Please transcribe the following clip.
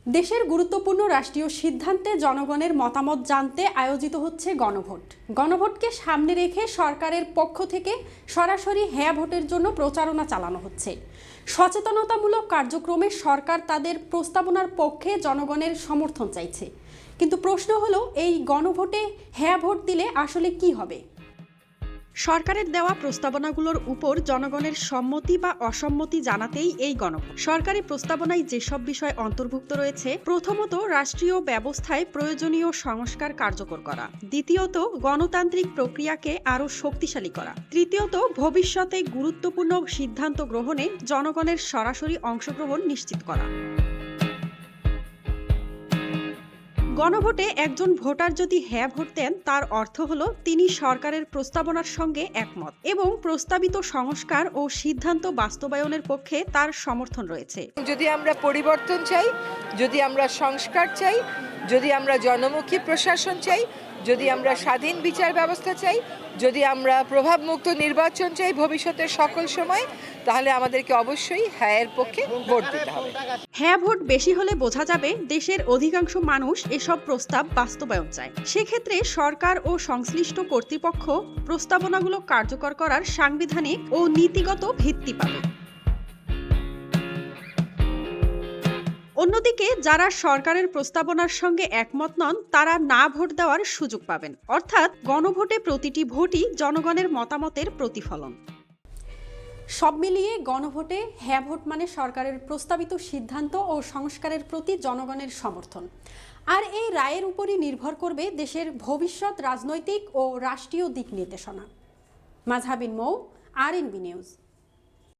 দেশের গুরুত্বপূর্ণ রাষ্ট্রীয় সিদ্ধান্তে জনগণের মতামত জানতে আয়োজিত হচ্ছে গণভোট। গণভোটকে সামনে রেখে সরকারের পক্ষ থেকে সরাসরি হ্যাঁ ভোটের জন্য প্রচারণা চালানো হচ্ছে। সচেতনতামূলক কার্যক্রমে সরকার তাদের প্রস্তাবনার পক্ষে জনগণের সমর্থন চাইছে। কিন্তু প্রশ্ন হলো, এই গণভোটে হ্যাঁ ভোট দিলে আসলে কি হবে? সরকারের দেওয়া প্রস্তাবনাগুলোর উপর জনগণের সম্মতি বা অসম্মতি জানাতেই এই গণভোট। সরকারি প্রস্তাবনায় যেসব বিষয় অন্তর্ভুক্ত রয়েছে, প্রথমত রাষ্ট্রীয় ব্যবস্থায় প্রয়োজনীয় সংস্কার কার্যকর করা, দ্বিতীয়ত গণতান্ত্রিক প্রক্রিয়াকে আরও শক্তিশালী করা, তৃতীয়ত ভবিষ্যতে গুরুত্বপূর্ণ সিদ্ধান্ত গ্রহণে জনগণের সরাসরি অংশগ্রহণ নিশ্চিত করা। গণভোটে একজন ভোটার যদি হ্যাঁ ভোট দেন, তার অর্থ হলো তিনি সরকারের প্রস্তাবনার সঙ্গে একমত এবং প্রস্তাবিত সংস্কার ও সিদ্ধান্ত বাস্তবায়নের পক্ষে তার সমর্থন রয়েছে। যদি আমরা পরিবর্তন চাই, যদি আমরা সংস্কার চাই, যদি আমরা জনমুখী প্রশাসন চাই, যদি আমরা স্বাধীন বিচার ব্যবস্থা চাই, যদি আমরা প্রভাবমুক্ত নির্বাচন চাই ভবিষ্যতের সকল সময়, তাহলে আমাদেরকে অবশ্যই হ্যাঁয়ের পক্ষে ভোট দিতে হবে। হ্যাঁ ভোট বেশি হলে বোঝা যাবে দেশের অধিকাংশ মানুষ এসব প্রস্তাব বাস্তবায়ন চায়। সেক্ষেত্রে সরকার ও সংশ্লিষ্ট কর্তৃপক্ষ প্রস্তাবনাগুলো কার্যকর করার সাংবিধানিক ও নীতিগত ভিত্তি পাবে। অন্যদিকে যারা সরকারের প্রস্তাবনার সঙ্গে একমত নন, তারা না ভোট দেওয়ার সুযোগ পাবেন। অর্থাৎ গণভোটে প্রতিটি ভোটই জনগণের মতামতের প্রতিফলন। সব মিলিয়ে গণভোটে হ্যাঁ ভোট মানে সরকারের প্রস্তাবিত সিদ্ধান্ত ও সংস্কারের প্রতি জনগণের সমর্থন। আর এই রায়ের উপরই নির্ভর করবে দেশের ভবিষ্যৎ রাজনৈতিক ও রাষ্ট্রীয় দিক নির্দেশনা। মাঝহাবিন মৌ, RNB নিউজ।